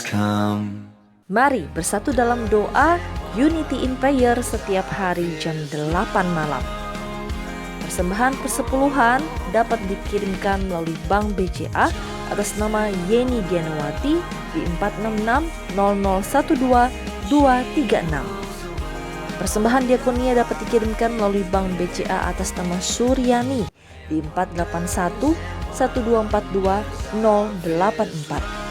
come. Mari bersatu dalam doa Unity in Prayer setiap hari jam 8 malam. Persembahan persepuluhan dapat dikirimkan melalui Bank BCA atas nama Yeni Dianawati di 4660012-236. Persembahan diakonia dapat dikirimkan melalui Bank BCA atas nama Suryani di 4811242-084.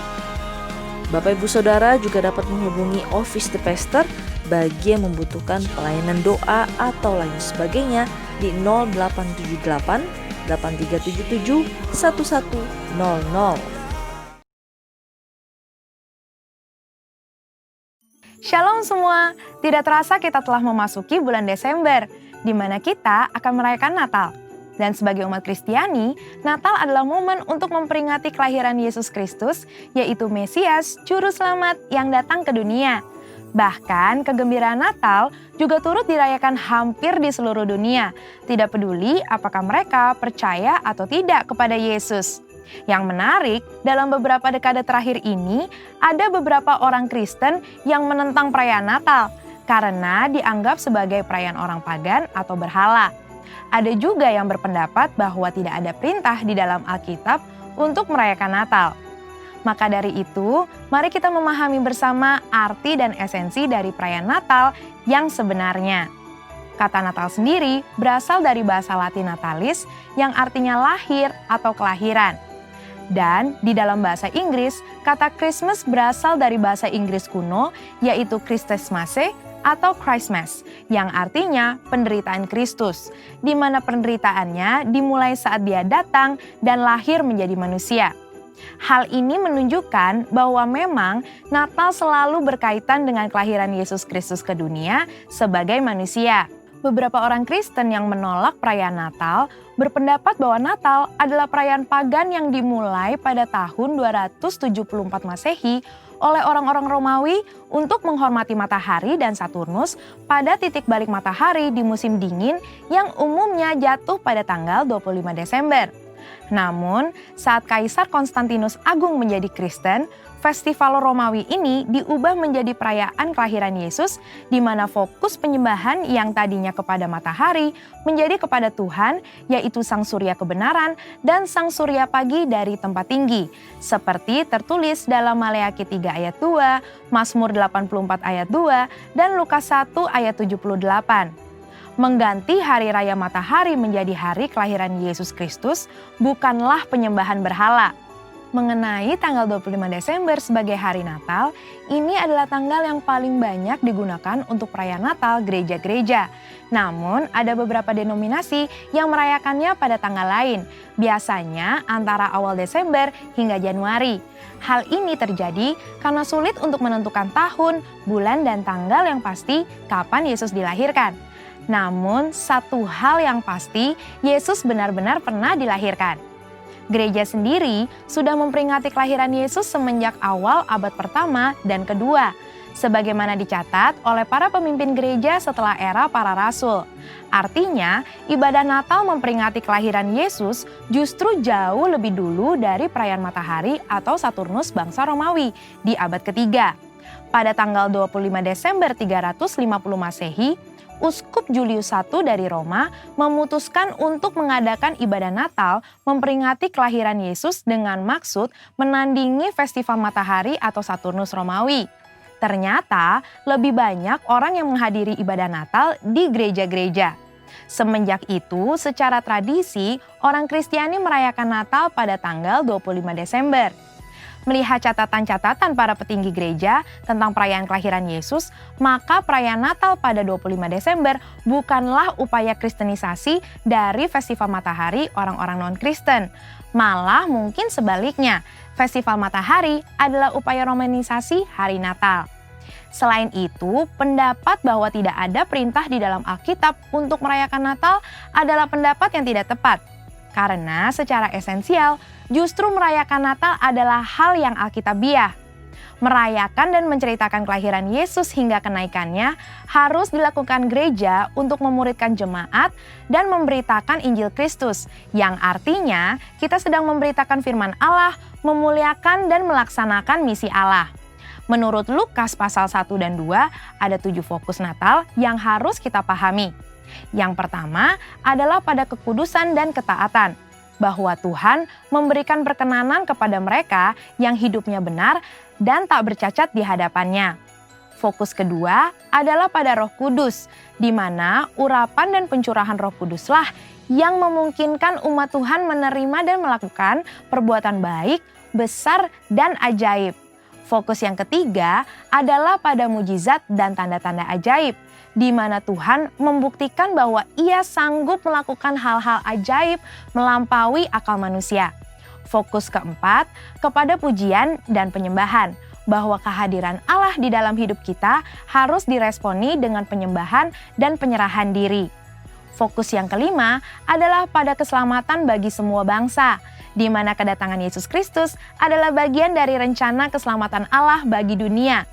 Bapak Ibu Saudara juga dapat menghubungi Office the Pastor bagi yang membutuhkan pelayanan doa atau lain sebagainya di 0878 8377 1100. Shalom semua, tidak terasa kita telah memasuki bulan Desember, di mana kita akan merayakan Natal. Dan sebagai umat Kristiani, Natal adalah momen untuk memperingati kelahiran Yesus Kristus, yaitu Mesias, Juru Selamat yang datang ke dunia. Bahkan kegembiraan Natal juga turut dirayakan hampir di seluruh dunia, tidak peduli apakah mereka percaya atau tidak kepada Yesus. Yang menarik, dalam beberapa dekade terakhir ini, ada beberapa orang Kristen yang menentang perayaan Natal, karena dianggap sebagai perayaan orang pagan atau berhala. Ada juga yang berpendapat bahwa tidak ada perintah di dalam Alkitab untuk merayakan Natal. Maka dari itu, mari kita memahami bersama arti dan esensi dari perayaan Natal yang sebenarnya. Kata Natal sendiri berasal dari bahasa Latin natalis yang artinya lahir atau kelahiran. Dan di dalam bahasa Inggris, kata Christmas berasal dari bahasa Inggris kuno yaitu Christmasmasse atau Christmas, yang artinya penderitaan Kristus, di mana penderitaannya dimulai saat dia datang dan lahir menjadi manusia. Hal ini menunjukkan bahwa memang Natal selalu berkaitan dengan kelahiran Yesus Kristus ke dunia sebagai manusia. Beberapa orang Kristen yang menolak perayaan Natal berpendapat bahwa Natal adalah perayaan pagan yang dimulai pada tahun 274 Masehi oleh orang-orang Romawi untuk menghormati matahari dan Saturnus pada titik balik matahari di musim dingin yang umumnya jatuh pada tanggal 25 Desember. Namun, saat Kaisar Konstantinus Agung menjadi Kristen, festival Romawi ini diubah menjadi perayaan kelahiran Yesus, di mana fokus penyembahan yang tadinya kepada matahari menjadi kepada Tuhan, yaitu Sang Surya kebenaran dan Sang Surya pagi dari tempat tinggi, seperti tertulis dalam Maleakhi 3 ayat 2, Mazmur 84 ayat 2, dan Lukas 1 ayat 78. Mengganti hari raya matahari menjadi hari kelahiran Yesus Kristus bukanlah penyembahan berhala. Mengenai tanggal 25 Desember sebagai hari Natal, ini adalah tanggal yang paling banyak digunakan untuk perayaan Natal gereja-gereja. Namun, ada beberapa denominasi yang merayakannya pada tanggal lain, biasanya antara awal Desember hingga Januari. Hal ini terjadi karena sulit untuk menentukan tahun, bulan, dan tanggal yang pasti kapan Yesus dilahirkan. Namun, satu hal yang pasti, Yesus benar-benar pernah dilahirkan. Gereja sendiri sudah memperingati kelahiran Yesus semenjak awal abad pertama dan kedua, sebagaimana dicatat oleh para pemimpin gereja setelah era para rasul. Artinya, ibadah Natal memperingati kelahiran Yesus justru jauh lebih dulu dari perayaan matahari atau Saturnus bangsa Romawi di abad ketiga. Pada tanggal 25 Desember 350 Masehi, Uskup Julius I dari Roma memutuskan untuk mengadakan ibadah Natal memperingati kelahiran Yesus dengan maksud menandingi festival matahari atau Saturnus Romawi. Ternyata lebih banyak orang yang menghadiri ibadah Natal di gereja-gereja. Semenjak itu, secara tradisi, orang Kristiani merayakan Natal pada tanggal 25 Desember. Melihat catatan-catatan para petinggi gereja tentang perayaan kelahiran Yesus, maka perayaan Natal pada 25 Desember bukanlah upaya kristenisasi dari festival matahari orang-orang non-Kristen. Malah mungkin sebaliknya, festival matahari adalah upaya romanisasi hari Natal. Selain itu, pendapat bahwa tidak ada perintah di dalam Alkitab untuk merayakan Natal adalah pendapat yang tidak tepat. Karena secara esensial, justru merayakan Natal adalah hal yang alkitabiah. Merayakan dan menceritakan kelahiran Yesus hingga kenaikannya harus dilakukan gereja untuk memuridkan jemaat dan memberitakan Injil Kristus, yang artinya kita sedang memberitakan firman Allah, memuliakan dan melaksanakan misi Allah. Menurut Lukas pasal 1 dan 2, ada 7 fokus Natal yang harus kita pahami. Yang pertama adalah pada kekudusan dan ketaatan, bahwa Tuhan memberikan perkenanan kepada mereka yang hidupnya benar dan tak bercacat di hadapannya. Fokus kedua adalah pada Roh Kudus, di mana urapan dan pencurahan Roh Kuduslah yang memungkinkan umat Tuhan menerima dan melakukan perbuatan baik, besar, dan ajaib. Fokus yang ketiga adalah pada mujizat dan tanda-tanda ajaib, di mana Tuhan membuktikan bahwa Ia sanggup melakukan hal-hal ajaib melampaui akal manusia. Fokus keempat kepada pujian dan penyembahan, bahwa kehadiran Allah di dalam hidup kita harus diresponi dengan penyembahan dan penyerahan diri. Fokus yang kelima adalah pada keselamatan bagi semua bangsa, di mana kedatangan Yesus Kristus adalah bagian dari rencana keselamatan Allah bagi dunia.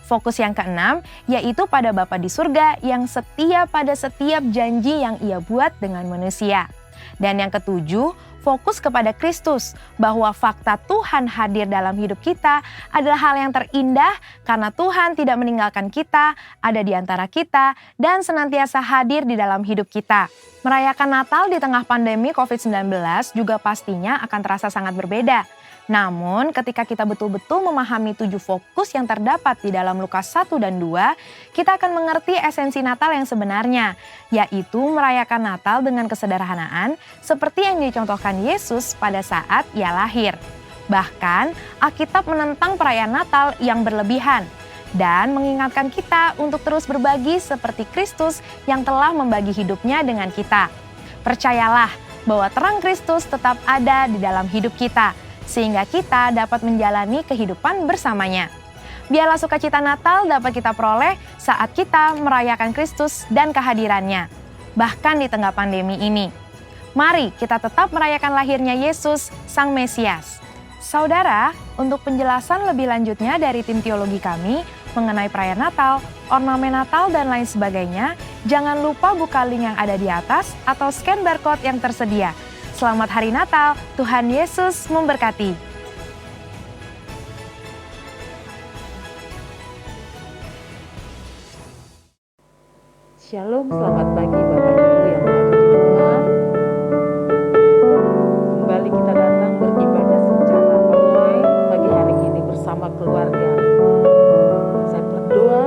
Fokus yang keenam yaitu pada Bapa di surga yang setia pada setiap janji yang Ia buat dengan manusia. Dan yang ketujuh, fokus kepada Kristus, bahwa fakta Tuhan hadir dalam hidup kita adalah hal yang terindah karena Tuhan tidak meninggalkan kita, ada di antara kita, dan senantiasa hadir di dalam hidup kita. Merayakan Natal di tengah pandemi COVID-19 juga pastinya akan terasa sangat berbeda. Namun ketika kita betul-betul memahami 7 fokus yang terdapat di dalam Lukas 1 dan 2, kita akan mengerti esensi Natal yang sebenarnya, yaitu merayakan Natal dengan kesederhanaan seperti yang dicontohkan Yesus pada saat Ia lahir. Bahkan Alkitab menentang perayaan Natal yang berlebihan dan mengingatkan kita untuk terus berbagi seperti Kristus yang telah membagi hidupnya dengan kita. Percayalah bahwa terang Kristus tetap ada di dalam hidup kita, sehingga kita dapat menjalani kehidupan bersamanya. Biarlah sukacita Natal dapat kita peroleh saat kita merayakan Kristus dan kehadirannya, bahkan di tengah pandemi ini. Mari kita tetap merayakan lahirnya Yesus, Sang Mesias. Saudara, untuk penjelasan lebih lanjutnya dari tim teologi kami mengenai perayaan Natal, ornamen Natal, dan lain sebagainya, jangan lupa buka link yang ada di atas atau scan barcode yang tersedia. Selamat Hari Natal, Tuhan Yesus memberkati. Shalom, selamat pagi Bapak Ibu yang ada di rumah. Kembali kita datang beribadah secara online pagi hari ini bersama keluarga. Saya berdoa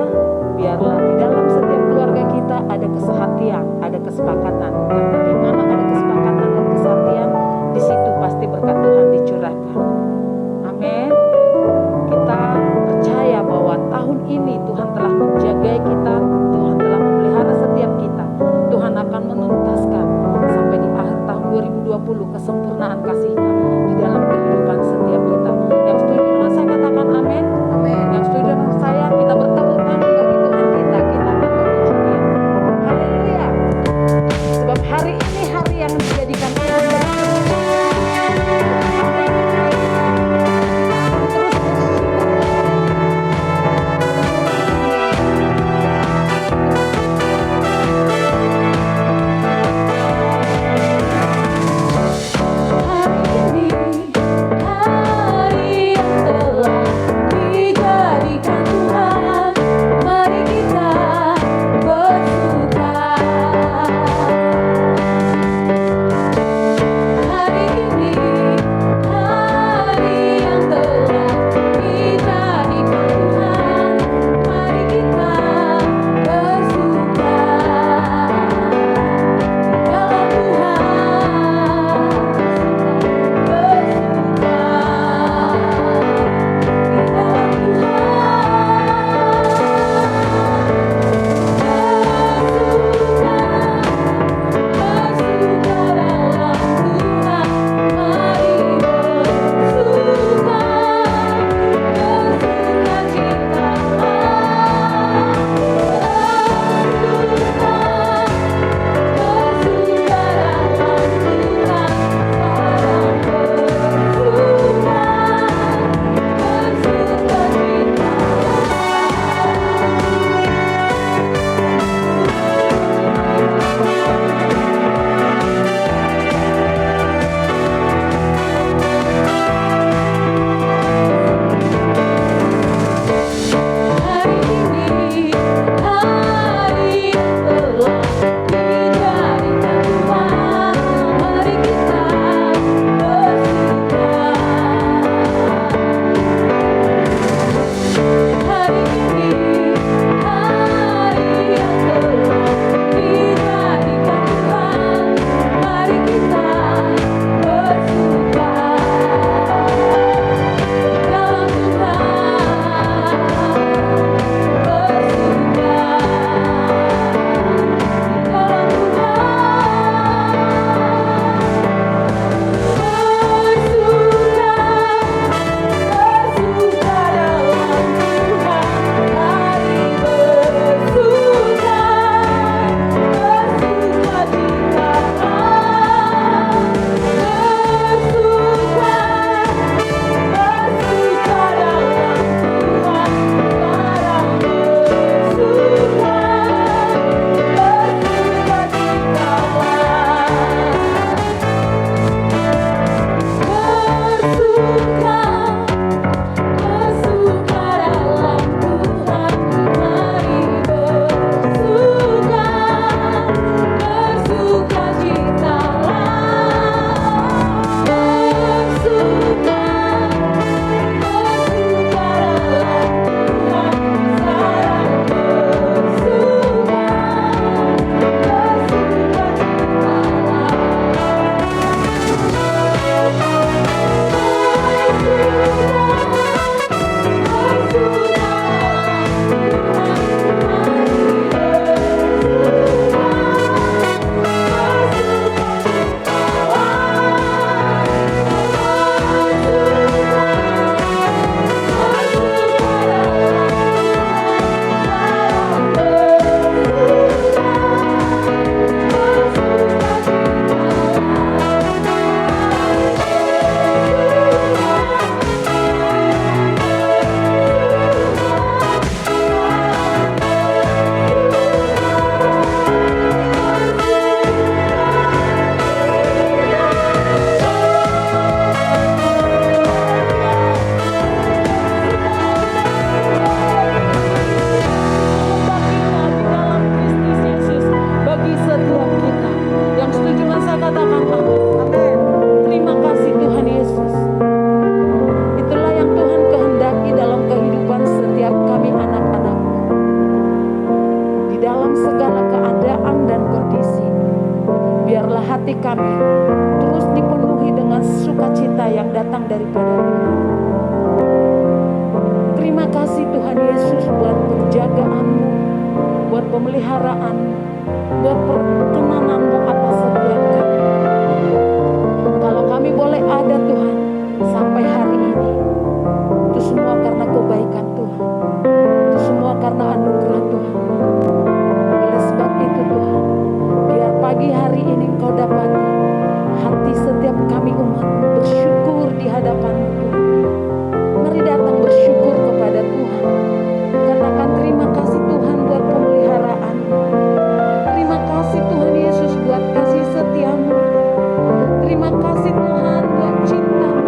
biarlah di dalam setiap keluarga kita ada kesehatan, ada kesepakatan. Dan bagaimana ada kesepakatan dan kesehatan, di situ pasti berkat Tuhan dicurahkan. Amin. Kita percaya bahwa tahun ini Tuhan telah menjaga kita, Tuhan telah memelihara setiap kita. Tuhan akan menuntaskan hati kami terus dipenuhi dengan sukacita yang datang daripada Tuhan. Terima kasih Tuhan Yesus buat penjagaan-Mu, buat pemeliharaan, buat perkenanan-Mu atas setiap kami. Kalau kami boleh ada Tuhan sampai hari ini, itu semua karena kebaikan Tuhan, itu semua karena anugerah Tuhan. Oleh sebab itu Tuhan, biar pagi hari ini Engkau dapati hati setiap kami umat-Mu bersyukur di hadapan-Mu Tuhan. Mari datang bersyukur kepada Tuhan. Katakan terima kasih Tuhan buat pemeliharaan. Terima kasih Tuhan Yesus buat kasih setia-Mu. Terima kasih Tuhan buat cinta-Mu.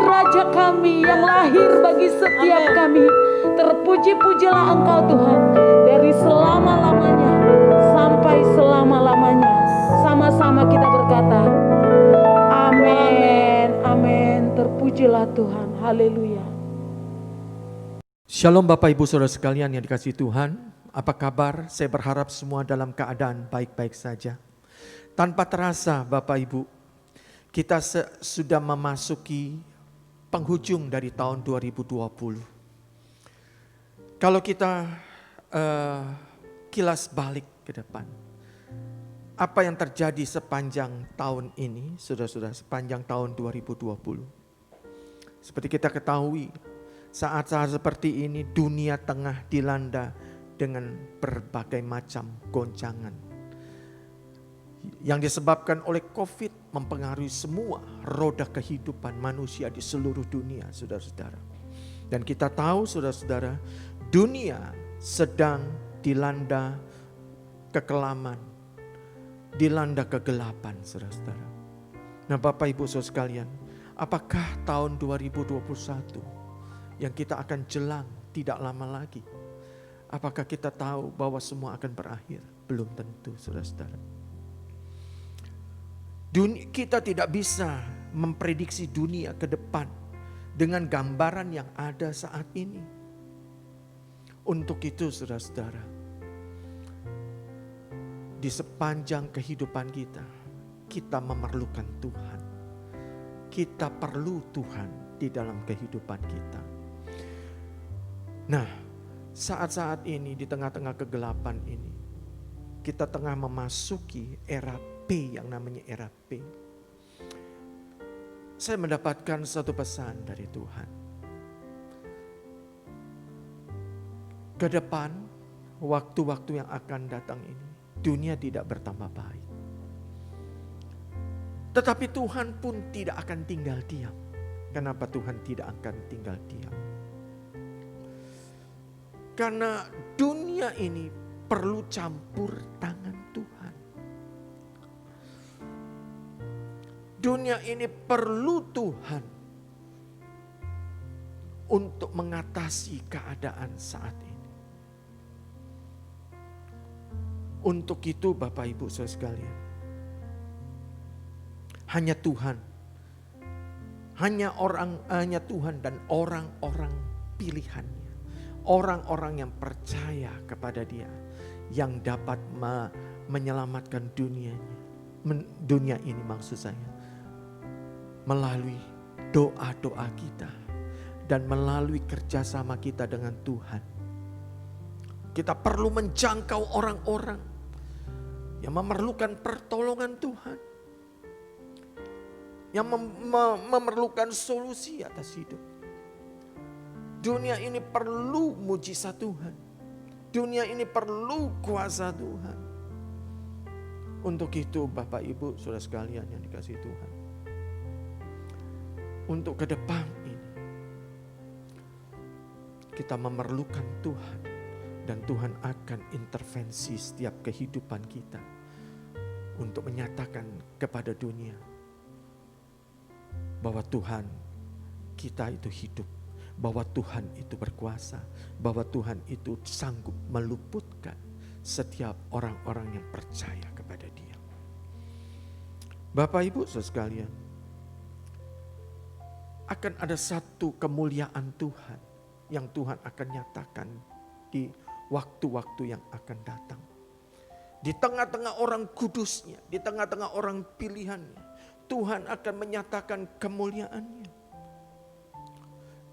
Raja kami yang lahir bagi setiap kami. Terpuji-pujilah Engkau Tuhan, dari selama-lamanya sampai selama-lamanya. Sama-sama kita berkata, amin, amin. Terpujilah Tuhan, haleluya. Shalom Bapak Ibu Saudara sekalian yang dikasihi Tuhan. Apa kabar? Saya berharap semua dalam keadaan baik-baik saja. Tanpa terasa Bapak Ibu, kita sudah memasuki penghujung dari tahun 2020. Kalau kita kilas balik ke depan, apa yang terjadi sepanjang tahun ini, saudara-saudara, sepanjang tahun 2020. Seperti kita ketahui, saat-saat seperti ini dunia tengah dilanda dengan berbagai macam goncangan yang disebabkan oleh COVID mempengaruhi semua roda kehidupan manusia di seluruh dunia, saudara-saudara. Dan kita tahu, saudara-saudara, dunia sedang dilanda kekelaman, dilanda kegelapan, saudara-saudara. Nah, Bapak Ibu Saudara sekalian, apakah tahun 2021 yang kita akan jelang tidak lama lagi, apakah kita tahu bahwa semua akan berakhir? Belum tentu, saudara-saudara. Kita tidak bisa memprediksi dunia ke depan dengan gambaran yang ada saat ini. Untuk itu, saudara-saudara, di sepanjang kehidupan kita, kita memerlukan Tuhan. Kita perlu Tuhan di dalam kehidupan kita. Nah, saat-saat ini di tengah-tengah kegelapan ini, kita tengah memasuki era P, yang namanya era P. Saya mendapatkan satu pesan dari Tuhan. Ke depan, waktu-waktu yang akan datang ini, dunia tidak bertambah baik. Tetapi Tuhan pun tidak akan tinggal diam. Kenapa Tuhan tidak akan tinggal diam? Karena dunia ini perlu campur tangan Tuhan. Dunia ini perlu Tuhan untuk mengatasi keadaan saat ini. Untuk itu Bapak Ibu Saudara sekalian, hanya Tuhan, hanya Tuhan dan orang-orang pilihannya, orang-orang yang percaya kepada Dia, yang dapat menyelamatkan dunia ini maksud saya. Melalui doa-doa kita dan melalui kerjasama kita dengan Tuhan. Kita perlu menjangkau orang-orang yang memerlukan pertolongan Tuhan. Yang memerlukan solusi atas hidup. Dunia ini perlu mujizat Tuhan. Dunia ini perlu kuasa Tuhan. Untuk itu Bapak Ibu Saudara sekalian yang dikasihi Tuhan, untuk ke depan ini kita memerlukan Tuhan, dan Tuhan akan intervensi setiap kehidupan kita untuk menyatakan kepada dunia bahwa Tuhan kita itu hidup, bahwa Tuhan itu berkuasa, bahwa Tuhan itu sanggup meluputkan setiap orang-orang yang percaya kepada Dia. Bapak Ibu Saudara sekalian, akan ada satu kemuliaan Tuhan yang Tuhan akan nyatakan di waktu-waktu yang akan datang. Di tengah-tengah orang kudusnya, di tengah-tengah orang pilihannya, Tuhan akan menyatakan kemuliaannya.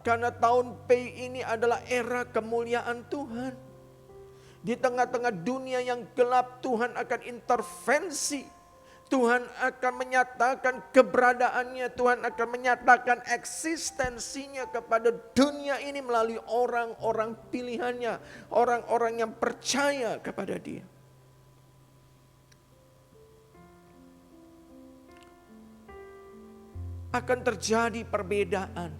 Karena tahun P ini adalah era kemuliaan Tuhan. Di tengah-tengah dunia yang gelap, Tuhan akan intervensi. Tuhan akan menyatakan keberadaannya, Tuhan akan menyatakan eksistensinya kepada dunia ini melalui orang-orang pilihannya, orang-orang yang percaya kepada Dia. Akan terjadi perbedaan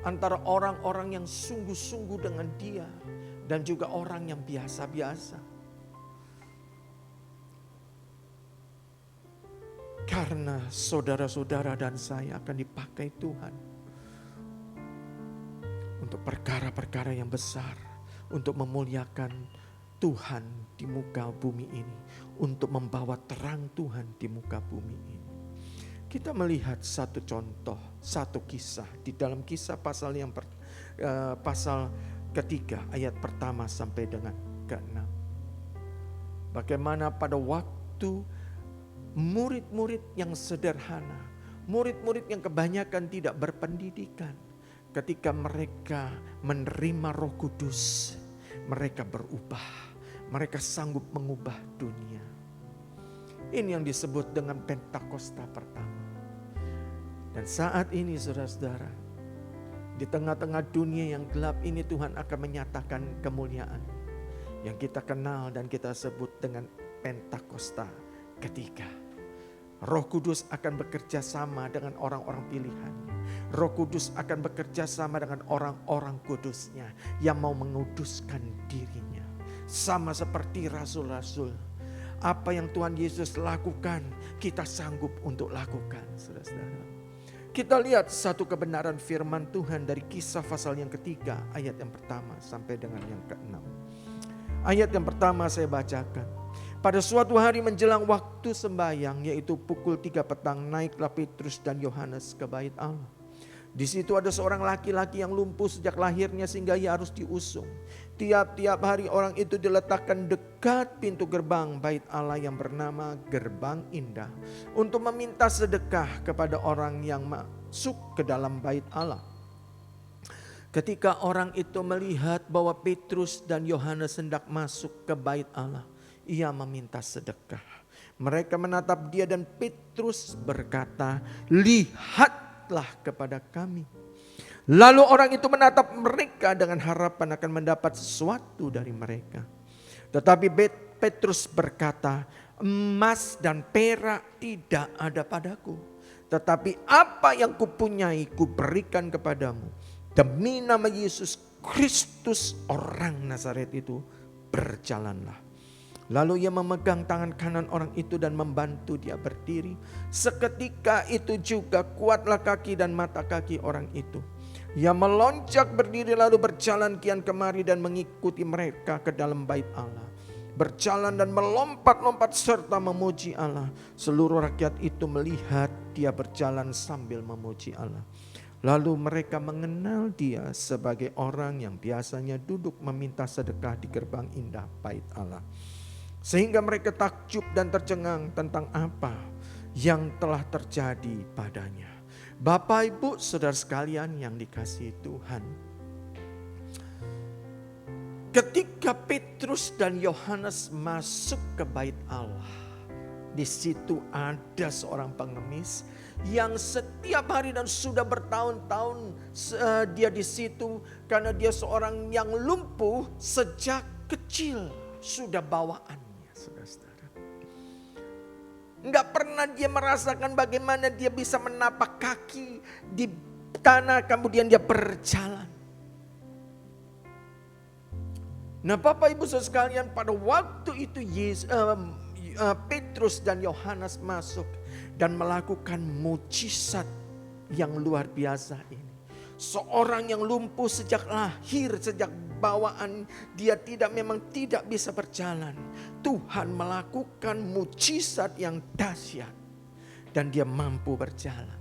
antara orang-orang yang sungguh-sungguh dengan Dia dan juga orang yang biasa-biasa. Karena saudara-saudara dan saya akan dipakai Tuhan untuk perkara-perkara yang besar, untuk memuliakan Tuhan di muka bumi ini, untuk membawa terang Tuhan di muka bumi ini. Kita melihat satu contoh, satu kisah di dalam Kisah pasal pasal ketiga ayat pertama sampai dengan ke-6. Bagaimana pada waktu murid-murid yang sederhana, murid-murid yang kebanyakan tidak berpendidikan, ketika mereka menerima Roh Kudus, mereka berubah. Mereka sanggup mengubah dunia. Ini yang disebut dengan Pentakosta pertama. Dan saat ini saudara-saudara, di tengah-tengah dunia yang gelap ini Tuhan akan menyatakan kemuliaan yang kita kenal dan kita sebut dengan Pentakosta ketiga. Roh Kudus akan bekerja sama dengan orang-orang pilihannya. Roh Kudus akan bekerja sama dengan orang-orang kudusnya yang mau menguduskan dirinya. Sama seperti rasul-rasul. Apa yang Tuhan Yesus lakukan, kita sanggup untuk lakukan, saudara-saudara. Kita lihat satu kebenaran firman Tuhan dari Kisah pasal yang ketiga, ayat yang pertama sampai dengan yang ke-6. Ayat yang pertama saya bacakan. Pada suatu hari menjelang waktu sembahyang, yaitu pukul 3 petang, naiklah Petrus dan Yohanes ke bait Allah. Di situ ada seorang laki-laki yang lumpuh sejak lahirnya sehingga ia harus diusung. Tiap-tiap hari orang itu diletakkan dekat pintu gerbang bait Allah yang bernama Gerbang Indah untuk meminta sedekah kepada orang yang masuk ke dalam bait Allah. Ketika orang itu melihat bahwa Petrus dan Yohanes hendak masuk ke bait Allah, ia meminta sedekah. Mereka menatap dia dan Petrus berkata, "Lihatlah kepada kami." Lalu orang itu menatap mereka dengan harapan akan mendapat sesuatu dari mereka. Tetapi Petrus berkata, "Emas dan perak tidak ada padaku. Tetapi apa yang kupunyai kuberikan kepadamu. Demi nama Yesus Kristus orang Nazaret itu, berjalanlah." Lalu ia memegang tangan kanan orang itu dan membantu dia berdiri. Seketika itu juga kuatlah kaki dan mata kaki orang itu. Ia melonjak berdiri lalu berjalan kian kemari dan mengikuti mereka ke dalam bait Allah. Berjalan dan melompat-lompat serta memuji Allah. Seluruh rakyat itu melihat dia berjalan sambil memuji Allah. Lalu mereka mengenal dia sebagai orang yang biasanya duduk meminta sedekah di gerbang indah bait Allah. Sehingga mereka takjub dan tercengang tentang apa yang telah terjadi padanya. Bapak, Ibu, saudara sekalian yang dikasihi Tuhan. Ketika Petrus dan Yohanes masuk ke bait Allah, di situ ada seorang pengemis yang setiap hari dan sudah bertahun-tahun dia di situ karena dia seorang yang lumpuh sejak kecil sudah bawaannya, saudara-saudara. Enggak pernah dia merasakan bagaimana dia bisa menapak kaki di tanah kemudian dia berjalan. Nah, Bapak Ibu saudara sekalian, pada waktu itu Petrus dan Yohanes masuk dan melakukan mujizat yang luar biasa ini. Seorang yang lumpuh sejak lahir, sejak bawaan dia memang tidak bisa berjalan. Tuhan melakukan mujizat yang dahsyat dan dia mampu berjalan.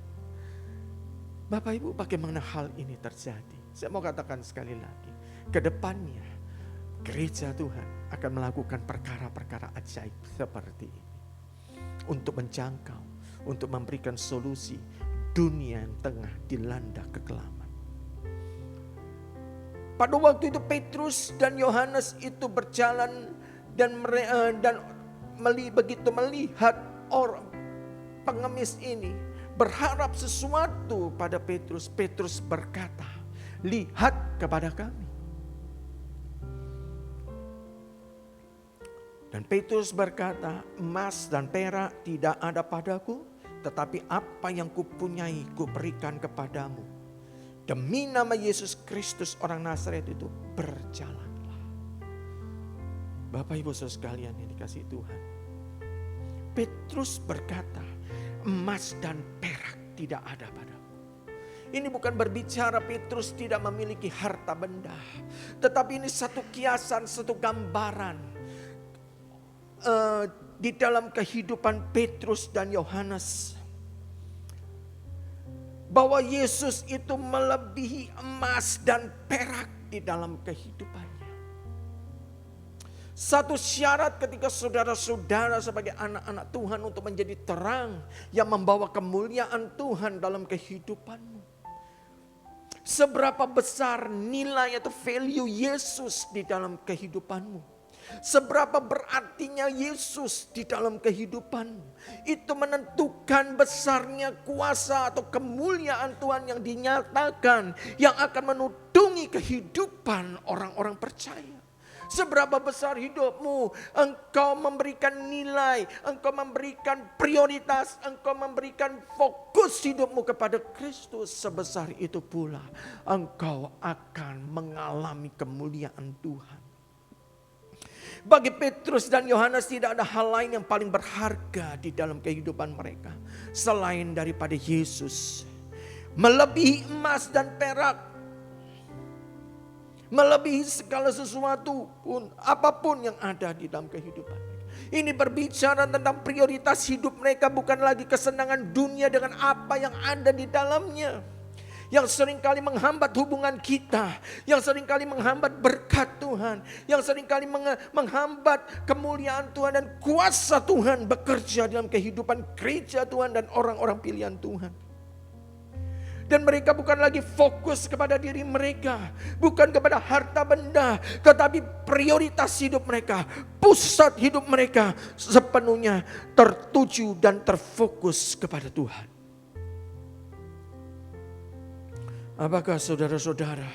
Bapak Ibu, bagaimana hal ini terjadi? Saya mau katakan sekali lagi, ke depannya gereja Tuhan akan melakukan perkara-perkara ajaib seperti ini. Untuk menjangkau, untuk memberikan solusi dunia yang tengah dilanda kekelaman. Pada waktu itu Petrus dan Yohanes itu berjalan dan begitu melihat orang pengemis ini berharap sesuatu pada Petrus. Petrus berkata, "Lihat kepada kami." Dan Petrus berkata, "Emas dan perak tidak ada padaku, tetapi apa yang kupunyai kuberikan kepadamu. Demi nama Yesus Kristus orang Nazaret itu, berjalanlah." Bapak Ibu saudara sekalian yang dikasihi Tuhan, Petrus berkata, "Emas dan perak tidak ada padaku." Ini bukan berbicara Petrus tidak memiliki harta benda. Tetapi ini satu kiasan, satu gambaran. Di dalam kehidupan Petrus dan Yohanes. Bahwa Yesus itu melebihi emas dan perak di dalam kehidupannya. Satu syarat ketika saudara-saudara sebagai anak-anak Tuhan untuk menjadi terang yang membawa kemuliaan Tuhan dalam kehidupanmu. Seberapa besar nilai atau value Yesus di dalam kehidupanmu. Seberapa berartinya Yesus di dalam kehidupanmu. Itu menentukan besarnya kuasa atau kemuliaan Tuhan yang dinyatakan. Yang akan menudungi kehidupan orang-orang percaya. Seberapa besar hidupmu, engkau memberikan nilai, engkau memberikan prioritas, engkau memberikan fokus hidupmu kepada Kristus. Sebesar itu pula engkau akan mengalami kemuliaan Tuhan. Bagi Petrus dan Yohanes tidak ada hal lain yang paling berharga di dalam kehidupan mereka. Selain daripada Yesus. Melebihi emas dan perak. Melebihi segala sesuatu pun, apapun yang ada di dalam kehidupan mereka. Ini berbicara tentang prioritas hidup mereka, bukan lagi kesenangan dunia dengan apa yang ada di dalamnya. Yang seringkali menghambat hubungan kita, yang seringkali menghambat berkat Tuhan, yang seringkali menghambat kemuliaan Tuhan dan kuasa Tuhan bekerja dalam kehidupan gereja Tuhan dan orang-orang pilihan Tuhan. Dan mereka bukan lagi fokus kepada diri mereka. Bukan kepada harta benda. Tetapi prioritas hidup mereka. Pusat hidup mereka sepenuhnya tertuju dan terfokus kepada Tuhan. Apakah saudara-saudara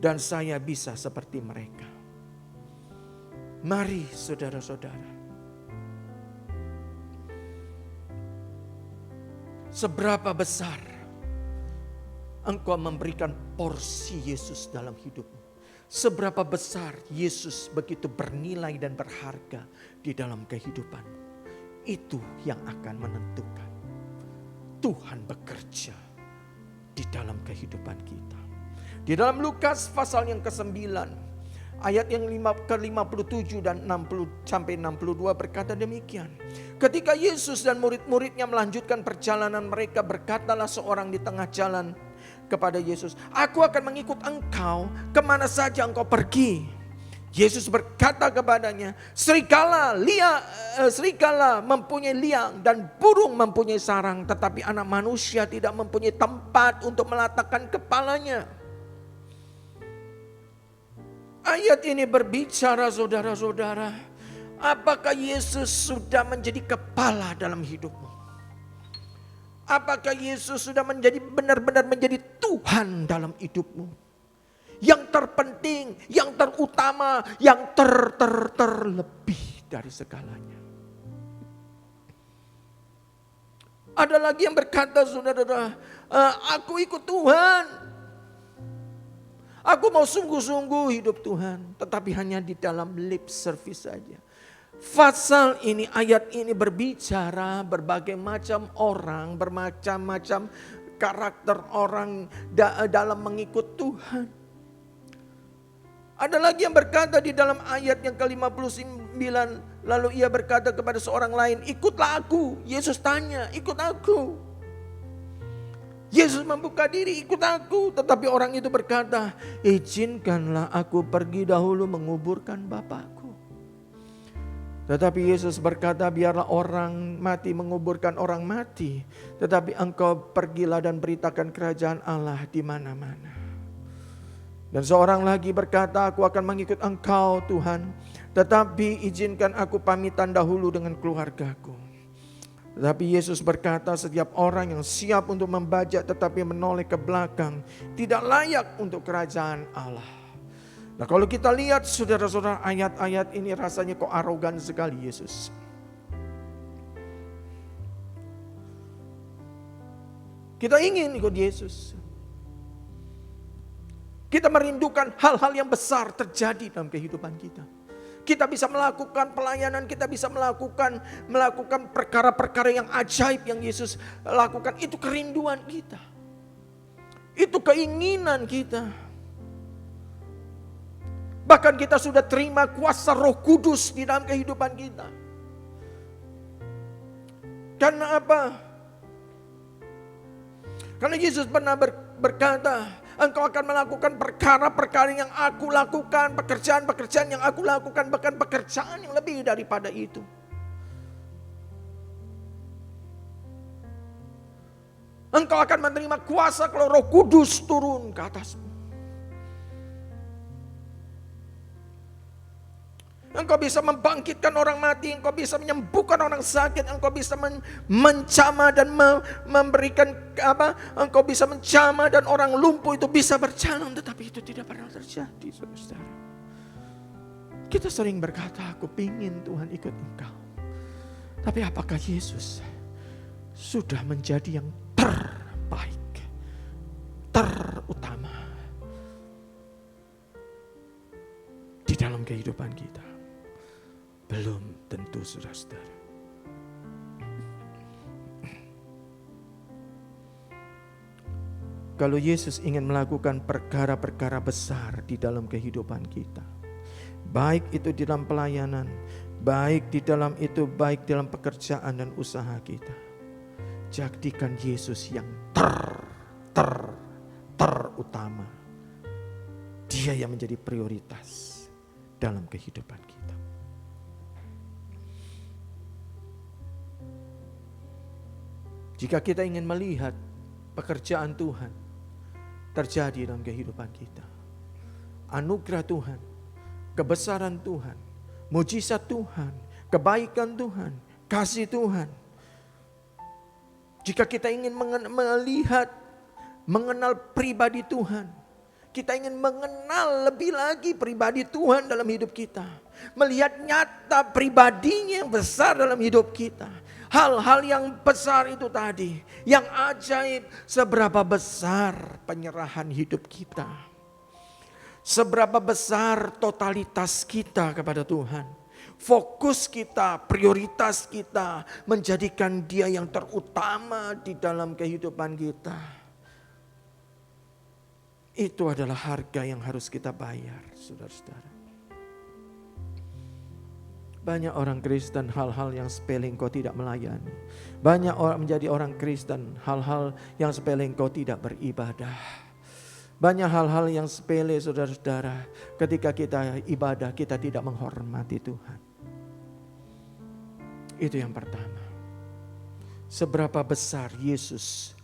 dan saya bisa seperti mereka? Mari saudara-saudara. Seberapa besar engkau memberikan porsi Yesus dalam hidupmu. Seberapa besar Yesus begitu bernilai dan berharga di dalam kehidupanmu. Itu yang akan menentukan Tuhan bekerja di dalam kehidupan kita. Di dalam Lukas pasal yang ke-9 ayat yang ke-57 dan 60 sampai 62 berkata demikian. Ketika Yesus dan murid-muridnya melanjutkan perjalanan mereka, berkatalah seorang di tengah jalan kepada Yesus, "Aku akan mengikut engkau kemana saja engkau pergi." Yesus berkata kepadanya, serigala mempunyai liang dan burung mempunyai sarang, tetapi anak manusia tidak mempunyai tempat untuk meletakkan kepalanya. Ayat ini berbicara saudara-saudara, apakah Yesus sudah menjadi kepala dalam hidupmu? Apakah Yesus sudah benar-benar menjadi Tuhan dalam hidupmu? Yang terpenting, yang terutama, yang terlebih dari segalanya. Ada lagi yang berkata saudara, aku ikut Tuhan. Aku mau sungguh-sungguh hidup Tuhan. Tetapi hanya di dalam lip service saja. Pasal ini, ayat ini berbicara berbagai macam orang, bermacam-macam karakter orang dalam mengikut Tuhan. Ada lagi yang berkata di dalam ayat yang ke-59, lalu ia berkata kepada seorang lain, ikutlah aku. Yesus tanya, ikut aku. Yesus membuka diri, ikut aku. Tetapi orang itu berkata, izinkanlah aku pergi dahulu menguburkan Bapakku. Tetapi Yesus berkata, biarlah orang mati menguburkan orang mati. Tetapi engkau pergilah dan beritakan kerajaan Allah di mana-mana. Dan seorang lagi berkata, aku akan mengikut engkau Tuhan. Tetapi izinkan aku pamitan dahulu dengan keluargaku. Tetapi Yesus berkata, setiap orang yang siap untuk membajak tetapi menoleh ke belakang, tidak layak untuk kerajaan Allah. Nah kalau kita lihat saudara-saudara ayat-ayat ini rasanya kok arogan sekali Yesus. Kita ingin ikut Yesus. Kita merindukan hal-hal yang besar terjadi dalam kehidupan kita. Kita bisa melakukan pelayanan, kita bisa melakukan perkara-perkara yang ajaib yang Yesus lakukan. Itu kerinduan kita. Itu keinginan kita. Bahkan kita sudah terima kuasa Roh Kudus di dalam kehidupan kita. Karena apa? Karena Yesus pernah berkata, engkau akan melakukan perkara-perkara yang aku lakukan, pekerjaan-pekerjaan yang aku lakukan, bahkan pekerjaan yang lebih daripada itu. Engkau akan menerima kuasa kalau Roh Kudus turun ke atasmu. Engkau bisa membangkitkan orang mati, engkau bisa menyembuhkan orang sakit, engkau bisa mencama dan memberikan apa? Engkau bisa mencama dan orang lumpuh itu bisa berjalan, tetapi itu tidak pernah terjadi, saudara. Kita sering berkata, aku pingin Tuhan ikut engkau. Tapi apakah Yesus sudah menjadi yang terbaik, terutama di dalam kehidupan kita? Belum tentu, saudara-saudara. Kalau Yesus ingin melakukan perkara-perkara besar di dalam kehidupan kita, baik itu di dalam pelayanan, baik dalam pekerjaan dan usaha kita, jadikan Yesus yang terutama. Dia yang menjadi prioritas dalam kehidupan kita. Jika kita ingin melihat pekerjaan Tuhan terjadi dalam kehidupan kita, anugerah Tuhan, kebesaran Tuhan, mujizat Tuhan, kebaikan Tuhan, kasih Tuhan. Jika kita ingin melihat, mengenal pribadi Tuhan, kita ingin mengenal lebih lagi pribadi Tuhan dalam hidup kita, melihat nyata pribadinya yang besar dalam hidup kita. Hal-hal yang besar itu tadi, yang ajaib, seberapa besar penyerahan hidup kita. Seberapa besar totalitas kita kepada Tuhan. Fokus kita, prioritas kita, menjadikan Dia yang terutama di dalam kehidupan kita. Itu adalah harga yang harus kita bayar, saudara-saudara. Banyak orang Kristen hal-hal yang sepele engkau tidak melayani. Banyak orang menjadi orang Kristen hal-hal yang sepele engkau tidak beribadah. Banyak hal-hal yang sepele, saudara-saudara, ketika kita ibadah kita tidak menghormati Tuhan. Itu yang pertama. Seberapa besar Yesus,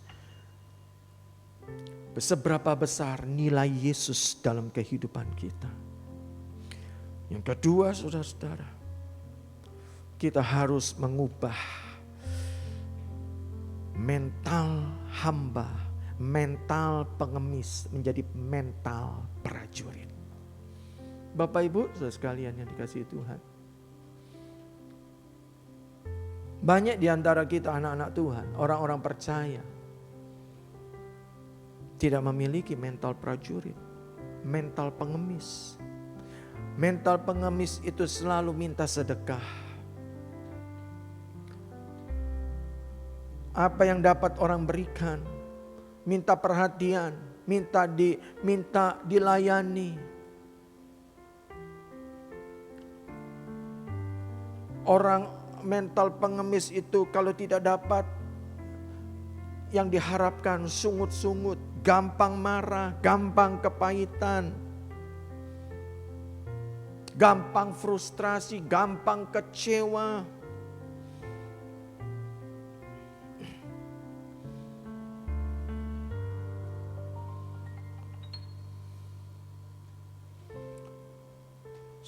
seberapa besar nilai Yesus dalam kehidupan kita. Yang kedua, saudara-saudara, kita harus mengubah mental hamba, mental pengemis menjadi mental prajurit. Bapak Ibu, saudara sekalian yang dikasihi Tuhan. Banyak di antara kita anak-anak Tuhan, orang-orang percaya, tidak memiliki mental prajurit, mental pengemis. Mental pengemis itu selalu minta sedekah. Apa yang dapat orang berikan, minta perhatian, minta dilayani. Orang mental pengemis itu kalau tidak dapat yang diharapkan, sungut-sungut, gampang marah, gampang kepahitan, gampang frustrasi, gampang kecewa.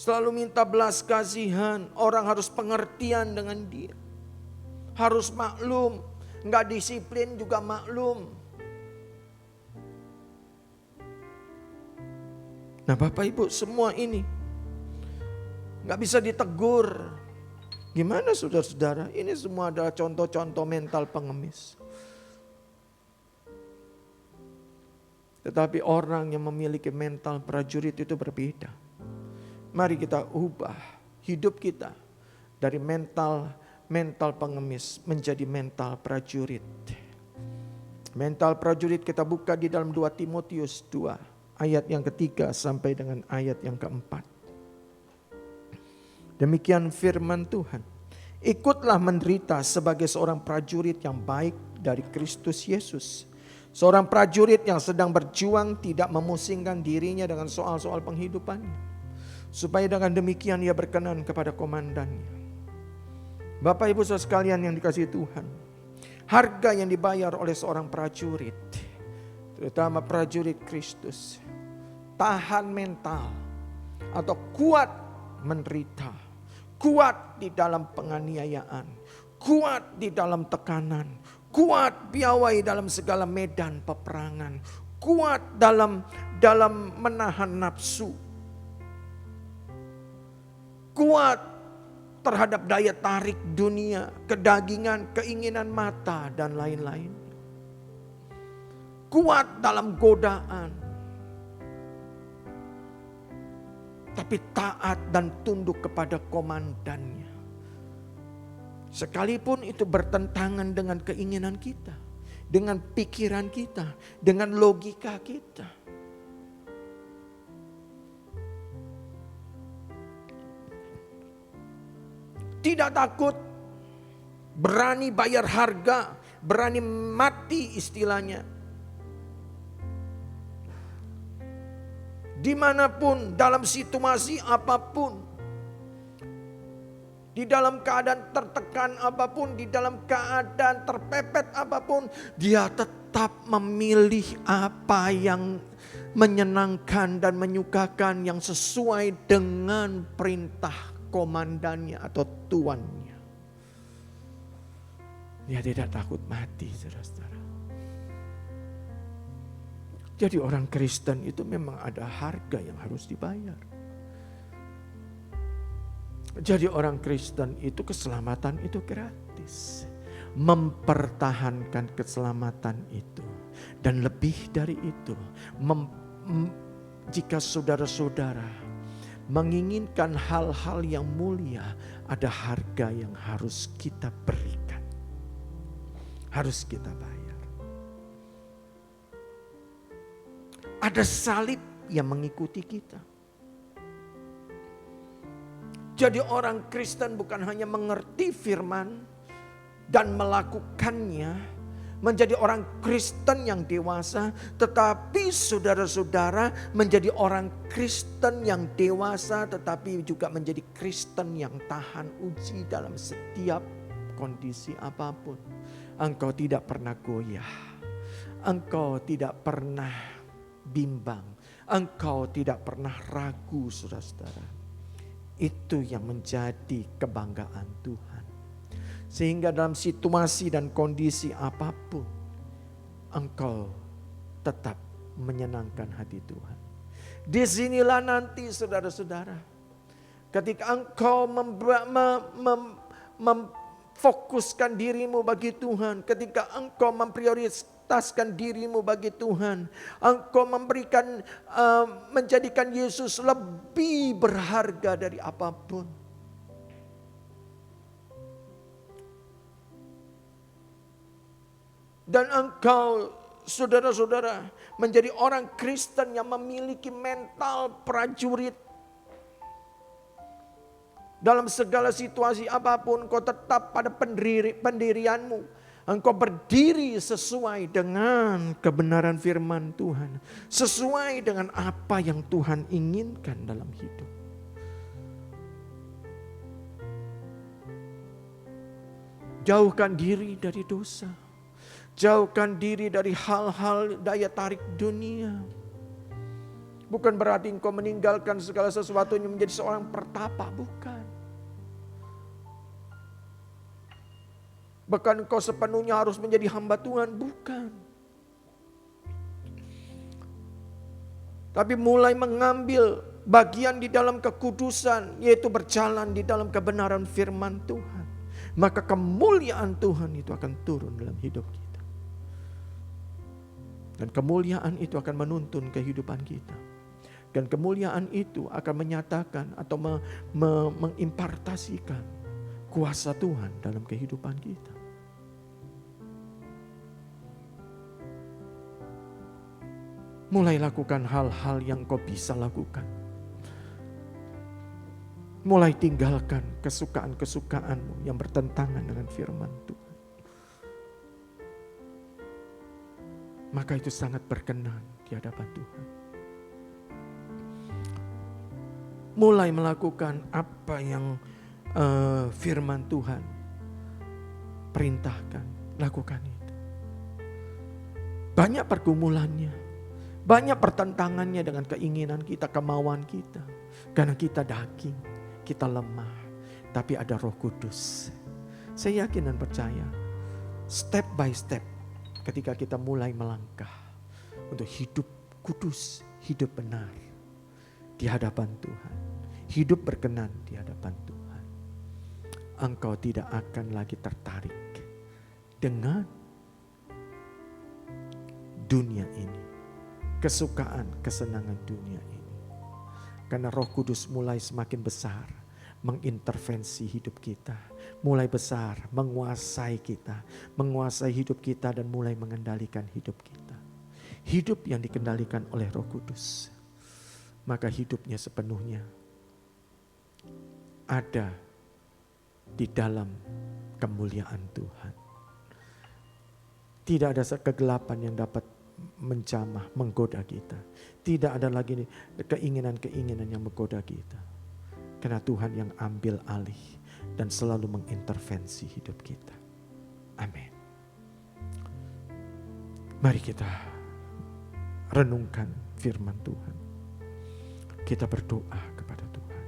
Selalu minta belas kasihan, orang harus pengertian dengan dia. Harus maklum, enggak disiplin juga maklum. Nah Bapak Ibu, semua ini enggak bisa ditegur. Gimana saudara-saudara? Ini semua adalah contoh-contoh mental pengemis. Tetapi orang yang memiliki mental prajurit itu berbeda. Mari kita ubah hidup kita dari mental pengemis menjadi mental prajurit. Mental prajurit kita buka di dalam 2 Timotius 2 ayat yang ketiga sampai dengan ayat yang keempat. Demikian firman Tuhan. Ikutlah menderita sebagai seorang prajurit yang baik dari Kristus Yesus. Seorang prajurit yang sedang berjuang tidak memusingkan dirinya dengan soal-soal penghidupannya. Supaya dengan demikian ia berkenan kepada komandannya. Bapak Ibu Saudara sekalian yang dikasihi Tuhan. Harga yang dibayar oleh seorang prajurit, terutama prajurit Kristus, tahan mental atau kuat menderita, kuat di dalam penganiayaan, kuat di dalam tekanan, kuat piawai dalam segala medan peperangan, kuat dalam menahan nafsu, kuat terhadap daya tarik dunia, kedagingan, keinginan mata dan lain-lain. Kuat dalam godaan. Tapi taat dan tunduk kepada komandannya. Sekalipun itu bertentangan dengan keinginan kita, dengan pikiran kita, dengan logika kita. Tidak takut, berani bayar harga, berani mati istilahnya. Dimanapun, dalam situasi apapun, di dalam keadaan tertekan apapun, di dalam keadaan terpepet apapun, dia tetap memilih apa yang menyenangkan dan menyukakan, yang sesuai dengan perintah komandannya atau tuannya. Dia tidak takut mati, saudara-saudara. Jadi orang Kristen itu memang ada harga yang harus dibayar. Jadi orang Kristen itu keselamatan itu gratis. Mempertahankan keselamatan itu. Dan lebih dari itu, jika saudara-saudara menginginkan hal-hal yang mulia, ada harga yang harus kita berikan. Harus kita bayar. Ada salib yang mengikuti kita. Jadi orang Kristen bukan hanya mengerti firman dan melakukannya, menjadi orang Kristen yang dewasa, tetapi saudara-saudara menjadi orang Kristen yang dewasa, tetapi juga menjadi Kristen yang tahan uji dalam setiap kondisi apapun. Engkau tidak pernah goyah, engkau tidak pernah bimbang, engkau tidak pernah ragu, saudara-saudara. Itu yang menjadi kebanggaan Tuhan. Sehingga dalam situasi dan kondisi apapun, engkau tetap menyenangkan hati Tuhan. Disinilah nanti saudara-saudara, ketika engkau memfokuskan dirimu bagi Tuhan, ketika engkau memprioritaskan dirimu bagi Tuhan, engkau menjadikan Yesus lebih berharga dari apapun. Dan engkau saudara-saudara menjadi orang Kristen yang memiliki mental prajurit. Dalam segala situasi apapun kau tetap pada pendirianmu. Engkau berdiri sesuai dengan kebenaran firman Tuhan. Sesuai dengan apa yang Tuhan inginkan dalam hidup. Jauhkan diri dari dosa. Jauhkan diri dari hal-hal daya tarik dunia. Bukan berarti engkau meninggalkan segala sesuatunya menjadi seorang pertapa, bukan. Bahkan engkau sepenuhnya harus menjadi hamba Tuhan, bukan. Tapi mulai mengambil bagian di dalam kekudusan, yaitu berjalan di dalam kebenaran firman Tuhan. Maka kemuliaan Tuhan itu akan turun dalam hidup kita. Dan kemuliaan itu akan menuntun kehidupan kita. Dan kemuliaan itu akan menyatakan atau mengimpartasikan kuasa Tuhan dalam kehidupan kita. Mulai lakukan hal-hal yang kau bisa lakukan. Mulai tinggalkan kesukaan-kesukaanmu yang bertentangan dengan firman Tuhan. Maka itu sangat berkenan di hadapan Tuhan. Mulai melakukan apa yang firman Tuhan perintahkan, lakukan itu. Banyak pergumulannya, banyak pertentangannya dengan keinginan kita, kemauan kita. Karena kita daging, kita lemah, tapi ada Roh Kudus. Saya yakin dan percaya, step by step, ketika kita mulai melangkah untuk hidup kudus, hidup benar di hadapan Tuhan, hidup berkenan di hadapan Tuhan, engkau tidak akan lagi tertarik dengan dunia ini, kesukaan, kesenangan dunia ini. Karena Roh Kudus mulai semakin besar mengintervensi hidup kita, mulai besar menguasai kita, menguasai hidup kita dan mulai mengendalikan hidup kita. Hidup yang dikendalikan oleh Roh Kudus, maka hidupnya sepenuhnya ada di dalam kemuliaan Tuhan. Tidak ada kegelapan yang dapat menjamah, menggoda kita. Tidak ada lagi keinginan-keinginan yang menggoda kita. Karena Tuhan yang ambil alih dan selalu mengintervensi hidup kita. Amin. Mari kita renungkan firman Tuhan. Kita berdoa kepada Tuhan.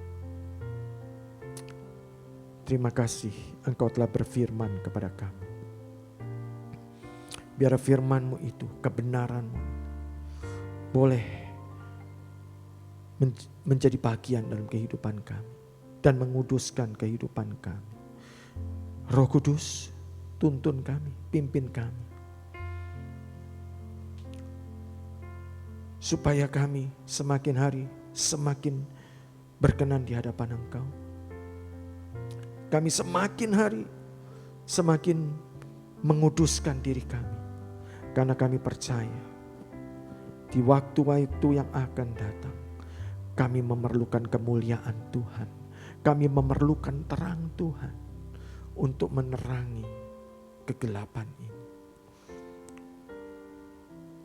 Terima kasih Engkau telah berfirman kepada kami. Biar firman-Mu itu, kebenaran-Mu boleh menjadi bagian dalam kehidupan kami dan menguduskan kehidupan kami. Roh Kudus, tuntun kami, pimpin kami. Supaya kami semakin hari semakin berkenan di hadapan Engkau. Kami semakin hari semakin menguduskan diri kami. Karena kami percaya di waktu-waktu yang akan datang kami memerlukan kemuliaan Tuhan. Kami memerlukan terang Tuhan untuk menerangi kegelapan ini.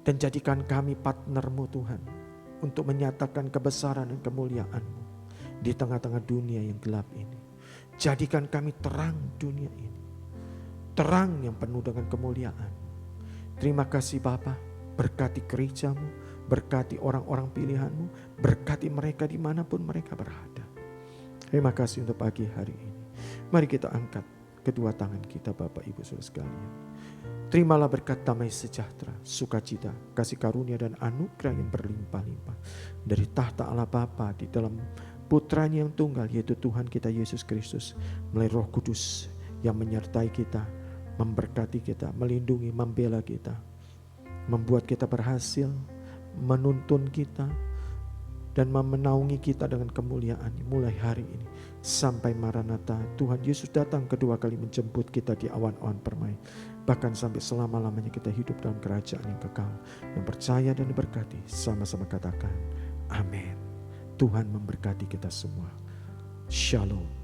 Dan jadikan kami partner-Mu Tuhan untuk menyatakan kebesaran dan kemuliaan-Mu di tengah-tengah dunia yang gelap ini. Jadikan kami terang dunia ini. Terang yang penuh dengan kemuliaan. Terima kasih Bapa, berkati gereja-Mu, berkati orang-orang pilihan-Mu, berkati mereka dimanapun mereka berada. Terima kasih untuk pagi hari ini. Mari kita angkat kedua tangan kita Bapak Ibu Saudara sekalian. Terimalah berkat damai sejahtera, sukacita, kasih karunia dan anugerah yang berlimpah-limpah dari tahta Allah Bapa di dalam Putranya yang tunggal, yaitu Tuhan kita Yesus Kristus, melalui Roh Kudus yang menyertai kita, memberkati kita, melindungi, membela kita, membuat kita berhasil, menuntun kita, dan menaungi kita dengan kemuliaan mulai hari ini sampai Maranatha. Tuhan Yesus datang kedua kali menjemput kita di awan-awan permai. Bahkan sampai selama-lamanya kita hidup dalam kerajaan yang kekal. Yang percaya dan diberkati sama-sama katakan amin. Tuhan memberkati kita semua. Shalom.